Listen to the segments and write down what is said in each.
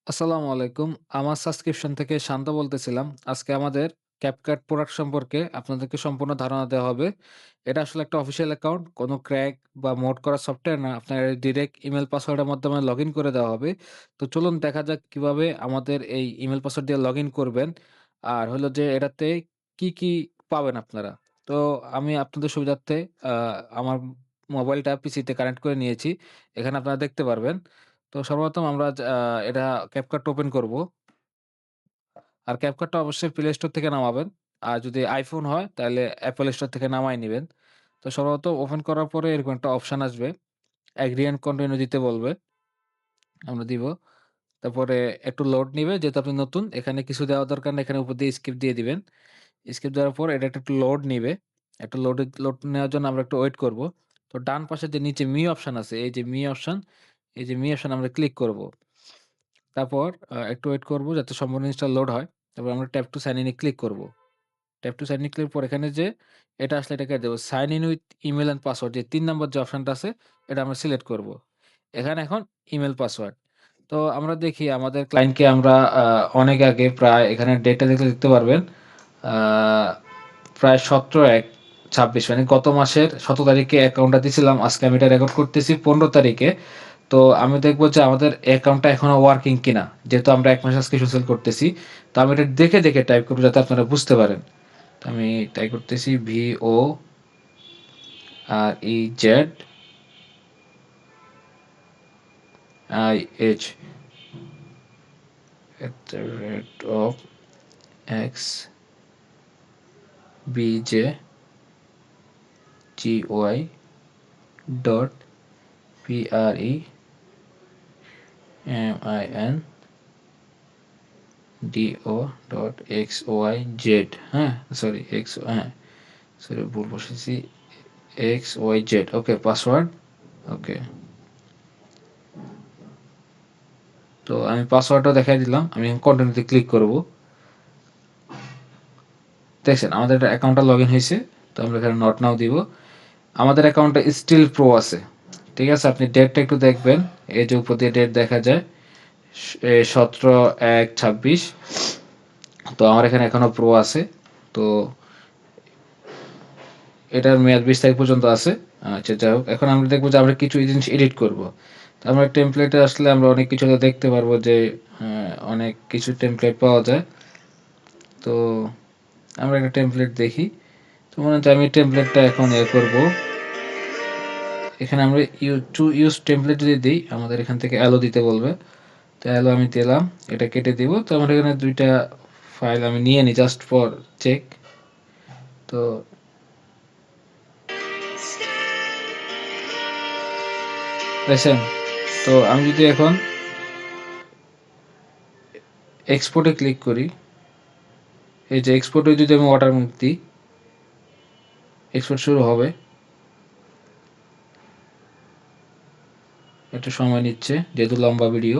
আসসালামু আলাইকুম। আমার সাবস্ক্রিপশন থেকে শান্ত বলতেছিলাম। আজকে আমাদের CapCut প্রোডাক্ট সম্পর্কে আপনাদেরকে সম্পূর্ণ ধারণা দেওয়া হবে। এটা আসলে একটা অফিসিয়াল অ্যাকাউন্ট, কোনো ক্র্যাক বা মোড করা সফটওয়্যার না। আপনার ডিরেক্ট ইমেইল পাসওয়ার্ডের মাধ্যমে লগইন করে দেওয়া হবে। তো চলুন দেখা যাক কিভাবে আমাদের এই ইমেইল পাসওয়ার্ড দিয়ে লগইন করবেন। আর হলো যে এটাতে কি পাবেন আপনারা। তো আমি আপনাদের সুবিধার্থে আ আমার মোবাইলটা পিসিতে কানেক্ট করে নিয়েছি। এখানে আপনারা দেখতে পারবেন। তো সর্বপ্রথম আমরা এটা CapCut ওপেন করব। আর CapCut টা অবশ্যই Play Store থেকে নামাবেন। আর যদি iPhone হয় তাহলে Apple Store থেকে নামায় নিবেন। তো সর্বপ্রথম ওপেন করার পরে এরকম একটা অপশন আসবে। এগ্রি অ্যান্ড কন্টিনিউ দিতে বলবে। আমরা দিব। তারপরে একটু লোড নিবে যেহেতু আপনি নতুন। এখানে কিছু দেওয়ার দরকার নেই। এখানে উপর দিয়ে স্কিপ দিয়ে দিবেন। স্কিপ দেওয়ার পর এটা একটু লোড নিবে। একটু লোড নেওয়ার জন্য আমরা একটু ওয়েট করব। তো ডান পাশে যে নিচে মি অপশন আছে, এই যে মি অপশন, এই যে মি অপশন আমরা ক্লিক করব। তারপর একটু ওয়েট করব যাতে সম্পূর্ণ জিনিসটা লোড হয়। তারপর আমরা ট্যাপ টু সাইন ইন এ ক্লিক করব। Tap to sign in click পর এখানে যে এটা আসলে এটাকে দেব। Sign in with email and password যে ৩ নাম্বার যে অপশনটা আছে এটা আমরা সিলেক্ট করব। এখানে এখন ইমেইল পাসওয়ার্ড। তো আমরা দেখি আমাদের ক্লায়েন্টকে আমরা অনেক আগে প্রায় এখানে ডেটটা দেখলে দেখতে পারবেন। আ প্রায় ১৭/১/২৬ মানে গত মাসের ১৭ তারিখে অ্যাকাউন্টটা দিছিলাম। আজকে আমি এটা রেকর্ড করতেছি ১৫ তারিখে। তো আমি দেখব যে আমাদের অ্যাকাউন্টটা এখনো ওয়ার্কিং কিনা। যেহেতু আমরা ১ মাস আজকে সেল করতেছি। তো আমি এটা দেখে টাইপ করব যাতে আপনারা বুঝতে পারেন। তো আমি টাইপ করতেছি VOREZIH @BJGY.PREMINDO.XYZ হ্যাঁ? সরি হ্যাঁ, সরি ভুল বসেছি। XYZ ওকে পাসওয়ার্ড ওকে। তো আমি পাসওয়ার্ডটাও দেখাই দিলাম। আমি কন্টিনিউতে ক্লিক করব। দেখছেন আমাদের এটা অ্যাকাউন্টটা লগইন হইছে। তো আমরা এখানে নট নাও দিব। আমাদের অ্যাকাউন্টটা স্টিল প্রো আছে। ঠিক আছে? আপনি ডেটটা একটু দেখবেন। এই যে উপর দিয়ে ডেট দেখা যায়। 17/১/২৬ তো আমার এখানে এখনো প্রো আছে। তো এটার মেয়াদ ২০ তারিখ পর্যন্ত আছে। আচ্ছা যাই হোক। এখন আমরা দেখব যে আমরা কিছু জিনিস এডিট করব। তো আমরা টেমপ্লেটে আসলে আমরা অনেক কিছু দেখতে পারবো যে অনেক কিছু টেমপ্লেট পাওয়া যায়। তো আমরা একটা টেমপ্লেট দেখি। তো মনে হচ্ছে আমি টেমপ্লেটটা এখন করব। এখানে আমরা ইউজ টেমপ্লেট যদি দেই আমাদের এখান থেকে অ্যালো দিতে বলবে। তো অ্যালো আমি দিলাম। এটা কেটে দিব। তো আমার এখানে ২ টা ফাইল আমি নিয়ে নিই জাস্ট ফর চেক। তো দেখছেন? তো আমি যদি এখন এক্সপোর্ট এ ক্লিক করি, এই যে এক্সপোর্ট এ যদি আমি ওয়াটারমার্ক দিই, এক্সপোর্ট শুরু হবে। একটু সময় নিচ্ছে যেহেতু লম্বা ভিডিও।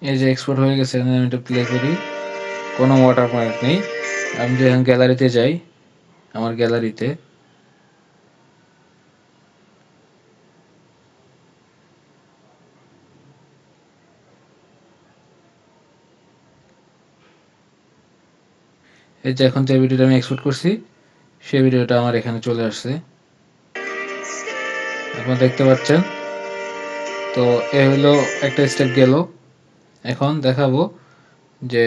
এই যে এক্সপোর্ট হয়ে গেছে। আমি এটা প্লে করি। কোনো ওয়াটারমার্ক নেই। আমি যদি এখন গ্যালারিতে যাই, আমার গ্যালারিতে এই যে এখন যে ভিডিওটা আমি এক্সপোর্ট করছি, সেই ভিডিওটা আমার এখানে চলে আসছে। আপনারা দেখতে পাচ্ছেন। তো এ হলো একটা স্টেপ গেল। এখন দেখাবো যে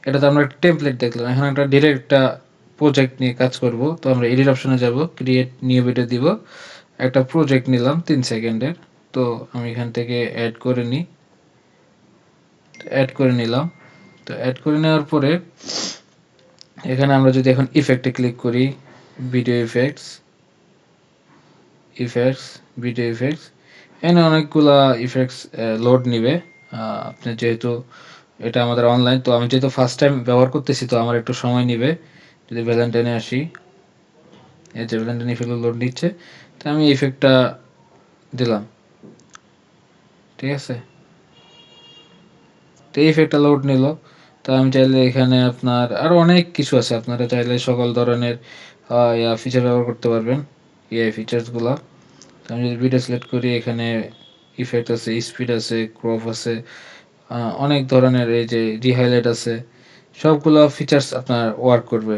এটাতে আমরা একটা টেমপ্লেট দেখলাম। এখন একটা ডিরেক্ট একটা প্রজেক্ট নিয়ে কাজ করব। তো আমরা এডিট অপশনে যাব, ক্রিয়েট নিউ ভিডিও দিব। একটা প্রজেক্ট নিলাম ৩ সেকেন্ডের। তো আমি এখান থেকে এড করে নিই। এড করে নিলাম। তো এড করে নেওয়ার পরে এখানে আমরা যদি এখন ইফেক্টে ক্লিক করি, video effects, effects, video effects. এখানে অনেকগুলা ইফেক্টস লোড নিবে। আপনি যেহেতু এটা আমাদের অনলাইন, তো আমি যেহেতু ফার্স্ট টাইম ব্যবহার করতেছি তো আমার একটু সময় নিবে। যদি ভ্যালেন্টাইনে আসি, এই যে ভ্যালেন্টাইন ইফেক্টগুলো লোড নিচ্ছে। তো আমি ইফেক্টটা দিলাম। ঠিক আছে? তো এই ইফেক্টটা লোড নিল। তো আমি চাইলে এখানে আপনার আরো অনেক কিছু আছে। আপনারা চাইলে সকল ধরনের ফিচার ব্যবহার করতে পারবেন। এআই ফিচারস গুলা। তো আমি যদি ভিডিও সিলেক্ট করি এখানে ইফেক্ট আছে, স্পিড আছে, ক্রপ আছে, অনেক ধরনের এই যে রি-হাইলাইট আছে। সবগুলা ফিচারস আপনার ওয়ার্ক করবে।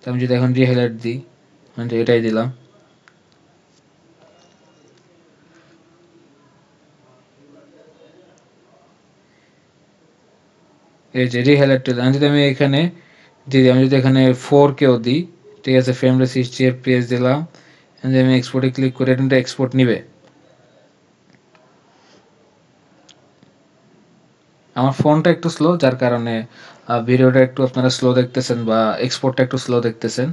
তো আমি যদি এখন রি-হাইলাইট দিই, আমি যে এটাই দিলাম। এই যে রি-হাইলাইট আমি যদি আমি এখানে আমি যদি এখানে 4 কেও দিই, ঠিক আছে? ফ্রেম রেট 60 এফপিএস দিলাম। আমি এক্সপোর্টে ক্লিক করে এটা এক্সপোর্ট নিবে। আমার ফোনটা একটু স্লো, যার কারণে ভিডিওটা একটু আপনারা স্লো দেখতেছেন বা এক্সপোর্টটা একটু স্লো দেখতেছেন।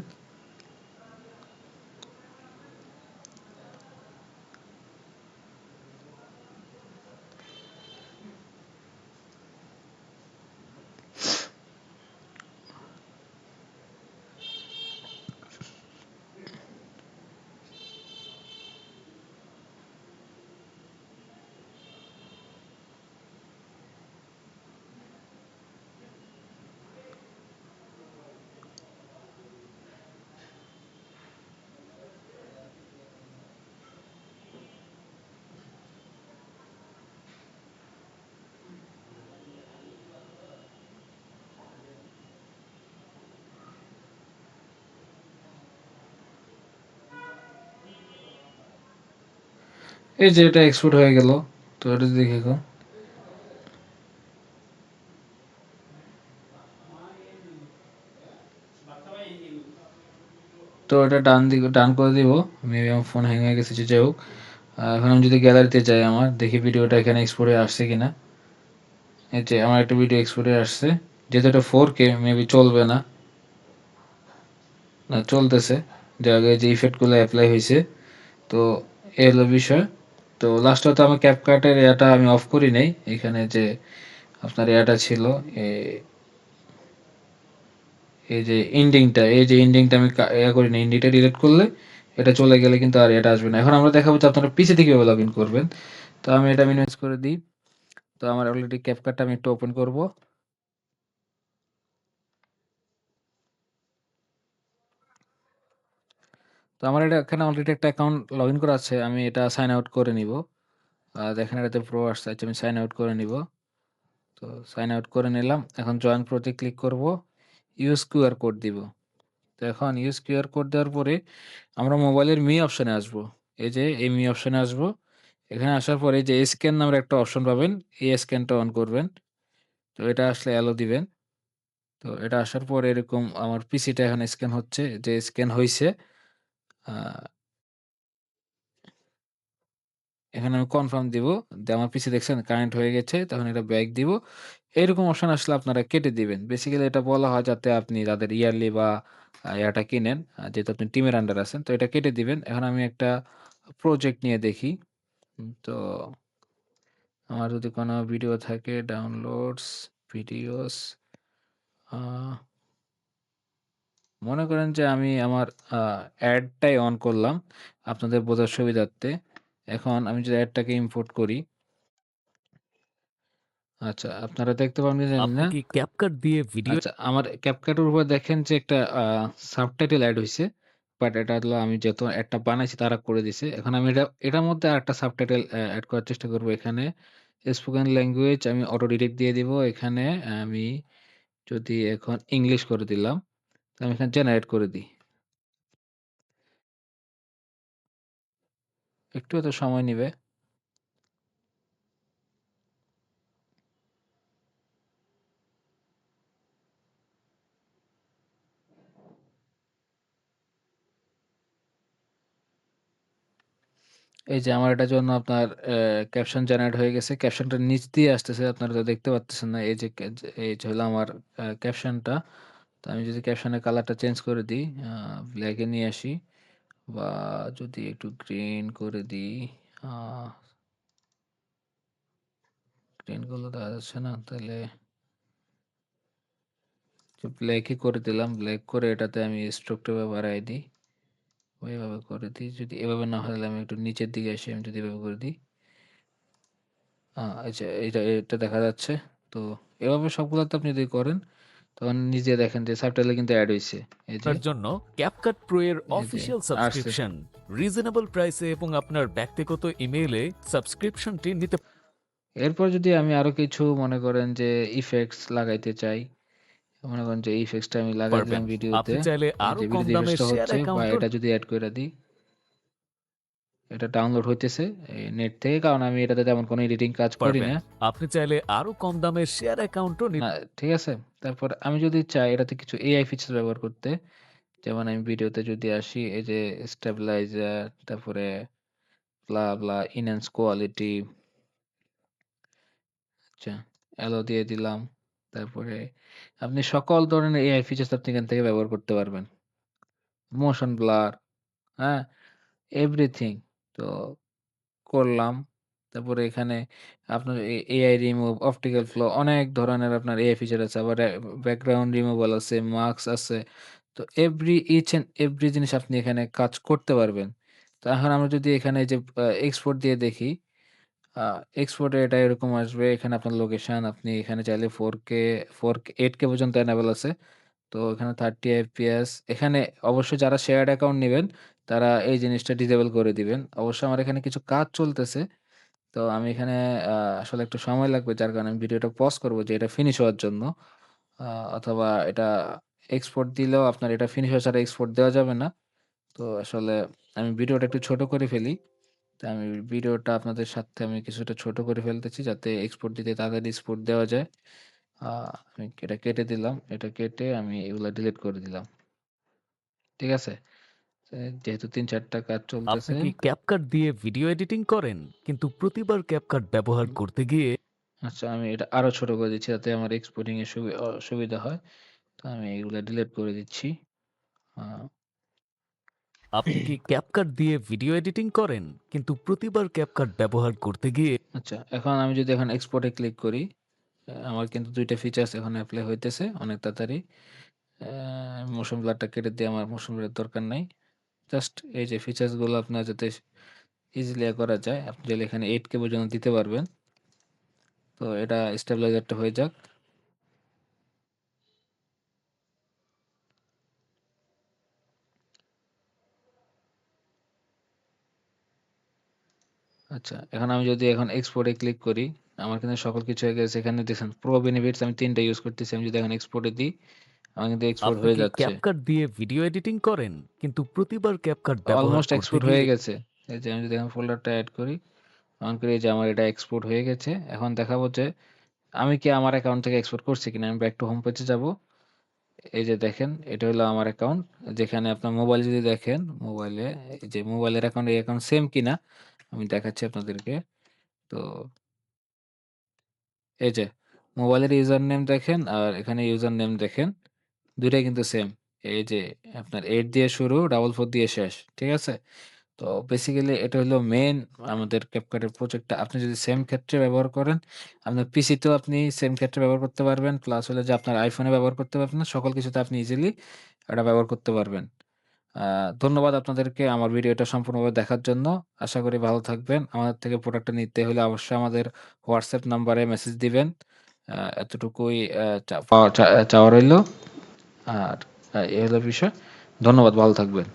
এই যে এটা এক্সপোর্ট হয়ে গেল। তো এটা দেখে এখন তো এটা ডান করে দিব। মেবি আমার ফোন হ্যাং হয়ে গেছে, যে যাই হোক। এখন আমি যদি গ্যালারিতে যাই, আমার দেখি ভিডিওটা এখানে এক্সপোর্ট হয়ে আসছে কিনা। এই যে আমার একটা ভিডিও এক্সপোর্ট হয়ে আসছে। যেহেতু এটা 4K মেবি চলবে না। না, চলতেছে। যে আগে যে ইফেক্টগুলো এপ্লাই হয়েছে। তো এই হলো বিষয়। তো লাস্টে তো আমি ক্যাপকাটের ইয়াটা আমি অফ করি নাই। এখানে যে আপনার ইয়াটা ছিল, এই যে এন্ডিংটা আমি ইয়া করি না। এন্ডিংটা ডিলিট করলে এটা চলে গেলে কিন্তু আর এটা আসবে না। এখন আমরা দেখাবো যে আপনারা পিসি থেকে কিভাবে লগ ইন করবেন। তো আমি এটা মিনিমাইজ করে দিই। তো আমার অলরেডি ক্যাপকাটটা আমি একটু ওপেন করব। তো আমার এটা এখানে অলরেডি একটা অ্যাকাউন্ট লগ ইন করা আছে। আমি এটা সাইন আউট করে নিব। দেখেন এটাতে প্রো আসছে। আচ্ছা, আমি সাইন আউট করে নিব। তো সাইন আউট করে নিলাম। এখন জয়েন প্রোতে ক্লিক করব। ইউজ কিউআর কোড দিব। তো এখন ইউজ কিউআর কোড দেওয়ার পরে আমরা মোবাইলের মি অপশনে আসব। এই যে এই মি অপশনে আসব। এখানে আসার পরে এই যে স্ক্যান নামের একটা অপশন পাবেন। এই স্ক্যানটা অন করবেন। তো এটা আসলে অ্যালো দিবেন। তো এটা আসার পরে এরকম আমার পিসিটা এখানে স্ক্যান হচ্ছে। যে স্ক্যান হইছে। আ এখানে আমি কনফার্ম দিব। দিয়ে আমার পিসি দেখছেন কারেন্ট হয়ে গেছে। তখন এটা ব্যাক দিব। এরকম অপশন আসলে আপনারা কেটে দিবেন। বেসিক্যালি এটা বলা হয় যাতে আপনি তাদের ইয়ারলি বা ইয়াটা কিনেন। যেহেতু আপনি টিমের আন্ডার আছেন। তো এটা কেটে দিবেন। এখন আমি একটা প্রজেক্ট নিয়ে দেখি। তো আমার যদি কোনো ভিডিও থাকে, ডাউনলোডস, ভিডিওস, আ মনে করেন যে আমি আমার আ অ্যাডটাই অন করলাম আপনাদের বোঝার সুবিধার্থে। এখন আমি যদি অ্যাডটাকে ইম্পোর্ট করি। আচ্ছা, আপনারা দেখতে পাবেন কি জানি আপনি না? কি CapCut দিয়ে ভিডিও আচ্ছা, আমার CapCut এর উপর দেখেন যে একটা সাবটাইটেল এড হইছে। বাট এটা হলো আমি যেহেতু অ্যাডটা বানাইছি তারা করে দিছে। এখন আমি এটার মধ্যে আরেকটা সাবটাইটেল এড করার চেষ্টা করব। এখানে স্পোকেন ল্যাঙ্গুয়েজ আমি অটো ডিরেক্ট দিয়ে দিব। এখানে আমি যদি এখন ইংলিশ করে দিলাম, তো আমি এখানে জেনারেট করে দিই। একটু হয়তো সময় নিবে। এই যে আমার এটার জন্য আপনার ক্যাপশন জেনারেট হয়ে গেছে। ক্যাপশনটা নিচ দিয়ে আসতেছে। আপনারা তো দেখতে পারতেছেন না। এই যে এই যে হলো আমার ক্যাপশনটা। তো আমি যদি ক্যাপশনের কালারটা চেঞ্জ করে দিই, ব্ল্যাক এ নিয়ে আসি বা যদি একটু গ্রিন করে দিই, আ গ্রিন গুলো দেখা যাচ্ছে না। তাহলে ব্ল্যাক ই করে দিলাম। ব্ল্যাক করে এটাতে আমি স্ট্রোকটা বাড়ায় দিই। ওইভাবে করে দিই। যদি এভাবে না হয় তাহলে আমি একটু নিচের দিকে আসি। আমি যদি এভাবে করে দিই। এই যে এটা দেখা যাচ্ছে। তো এভাবে সবগুলাতে আপনি যদি করেন তখন নিজে দেখেন যে সাবটাইটেল কিন্তু এড হইছে। এই যে, আপনার জন্য CapCut Pro এর এই যে অফিসিয়াল আসছে। সাবস্ক্রিপশন রিজনেবল প্রাইসে এবং আপনার ব্যক্তিগত ইমেইলে সাবস্ক্রিপশনটি নিতে এরপর যদি আমি আরো কিছু মনে করেন যে ইফেক্টস লাগাইতে চাই, মনে করেন যে ইফেক্টসটা আমি লাগাই পারবেন। দিলাম ভিডিওতে। আপনি চাইলে এই আরো যে কম ভিডিওতে দামে ইফেক্টসটা শেয়ার হচ্ছে বা অ্যাকাউন্টও এটা যদি এড কইরা দিই, এটা ডাউনলোড হইতেছে এই নেট থেকে, কারণ আমি এটাতে তেমন কোনো এডিটিং কাজ করি পারবেন। না। আপনি চাইলে আরো কম দামে শেয়ার অ্যাকাউন্টও না, ঠিক আছে? তারপর আমি যদি চাই এটাতে কিছু এআই ফিচার ব্যবহার করতে, যেমন আমি ভিডিওতে যদি আসি, এই যে স্টেবিলাইজার, তারপরে এনহান্স কোয়ালিটি, আচ্ছা, অ্যালো দিয়ে দিলাম। তারপরে আপনি সকল ধরনের এআই ফিচারস আপনি এখান থেকে ব্যবহার করতে পারবেন। মোশন ব্লার, হ্যাঁ? এভরিথিং। তো করলাম। তারপরে এখানে আপনার এআই রিমুভ, অপটিক্যাল ফ্লো, অনেক ধরনের আপনার এআই ফিচার আছে। আবার ব্যাকগ্রাউন্ড রিমুভাল আছে, মাস্ক আছে। তো ইচ অ্যান্ড এভরি জিনিস আপনি এখানে কাজ করতে পারবেন। তো এখন আমরা যদি এখানে যে এক্সপোর্ট দিয়ে দেখি, আ এক্সপোর্টে এটা এরকম আসবে। এখানে আপনার লোকেশন, আপনি এখানে চাইলে 4K 8K পর্যন্ত এনেবল আছে। তো এখানে 30 এফপিএস, এখানে অবশ্যই যারা শেয়ার্ড অ্যাকাউন্ট নিবেন, তারা এই জিনিসটা ডিসেবল করে দিবেন। অবশ্য আমার এখানে কিছু কাজ চলতেছে। তো আমি এখানে আ আসলে একটু সময় লাগবে, যার কারণে আমি ভিডিওটা পজ করব যে এটা ফিনিশ হওয়ার জন্য। আ অথবা এটা এক্সপোর্ট দিলেও আপনার এটা ফিনিশ হওয়া ছাড়া এক্সপোর্ট দেওয়া যাবে না। তো আসলে আমি ভিডিওটা একটু ছোট করে ফেলি। তো আমি ভিডিওটা আপনাদের সাথে আমি কিছুটা ছোট করে ফেলতেছি যাতে এক্সপোর্ট দিতে তাড়াতাড়ি এক্সপোর্ট দেওয়া যায়। আ আমি এটা কেটে দিলাম। এটা কেটে আমি এগুলা ডিলিট করে দিলাম। ঠিক আছে? যেহেতু ৩-৪ টা কাজ আপনি চলতেছে। কি CapCut দিয়ে ভিডিও এডিটিং করেন? কিন্তু প্রতিবার CapCut ব্যবহার হুম, করতে গিয়ে আচ্ছা, আমি এটা আরো ছোট করে দিচ্ছি যাতে আমার এক্সপোর্টিং এর সুবিধা হয়। তো আমি এগুলা ডিলিট করে দিচ্ছি। আ আপনি কি CapCut দিয়ে ভিডিও এডিটিং করেন? কিন্তু প্রতিবার CapCut ব্যবহার করতে গিয়ে আচ্ছা, এখন আমি যদি এখন এক্সপোর্ট এ ক্লিক করি, আমার কিন্তু ২ টা ফিচারস এখন এপ্লাই হইতেছে অনেক তাড়াতাড়ি। মোশন ব্লারটা কেটে দিয়ে আমার মোশন ব্লার দরকার নাই। জাস্ট এই যে ফিচারস গুলো আপনার যাতে ইজিলি করা যায়, আপনি চাইলে এখানে 8K পর্যন্ত দিতে পারবেন। তো এটা স্টেবিলাইজারটা হয়ে যাক। আচ্ছা, এখন আমি যদি এখন এক্সপোর্ট এ ক্লিক করি, আমার কিন্তু সকল কিছু হয়ে গেছে। এখানে দেখছেন প্রো বেনিফিটস আমি ৩ টা ইউজ করতেছি। আমি যদি এখন এক্সপোর্ট এ দিই, আমার কিন্তু এক্সপোর্ট আপনি হয়ে কি যাচ্ছে। CapCut দিয়ে ভিডিও এডিটিং করেন? কিন্তু প্রতিবার CapCut ব্যবহার অলমোস্ট করতে এক্সপোর্ট হয়ে গিয়ে গেছে। এই যে আমি যদি এখন ফোল্ডারটা এড করি, অন করি, এই যে আমার এটা এক্সপোর্ট হয়ে গেছে। এখন দেখাবো যে আমি কি আমার অ্যাকাউন্ট থেকে এক্সপোর্ট করছি কিনা। আমি ব্যাক টু হোম পেজে যাবো। এই যে দেখেন, এটা হলো আমার অ্যাকাউন্ট। যেখানে আপনার মোবাইল যদি দেখেন, মোবাইলে এই যে মোবাইলের অ্যাকাউন্ট, এই অ্যাকাউন্ট সেম কিনা আমি দেখাচ্ছি আপনাদেরকে। তো এই যে মোবাইলের ইউজার নেম দেখেন আর এখানে ইউজার নেম দেখেন, ২ টাই কিন্তু সেম। এই যে আপনার ৮ দিয়ে শুরু, ৪৪ দিয়ে শেষ। ঠিক আছে? তো বেসিক্যালি এটা হলো মেইন আমাদের CapCut এর প্রজেক্টটা। আপনি যদি সেম ক্ষেত্রে ব্যবহার করেন, আপনার পিসিতেও আপনি সেম ক্ষেত্রে ব্যবহার করতে পারবেন। প্লাস হলো যে আপনার iPhone এ ব্যবহার করতে পারবেন না। সকল কিছুতে আপনি ইজিলি এটা ব্যবহার করতে পারবেন। আ ধন্যবাদ আপনাদেরকে আমার ভিডিওটা সম্পূর্ণভাবে দেখার জন্য। আশা করি ভালো থাকবেন। আমাদের থেকে প্রোডাক্টটা নিতে হলে অবশ্যই আমাদের WhatsApp নাম্বারে মেসেজ দিবেন। এতটুকুই চা পাওয়া চা চাওয়া রইলো। আর এই হলো বিষয়। ধন্যবাদ, ভালো থাকবেন।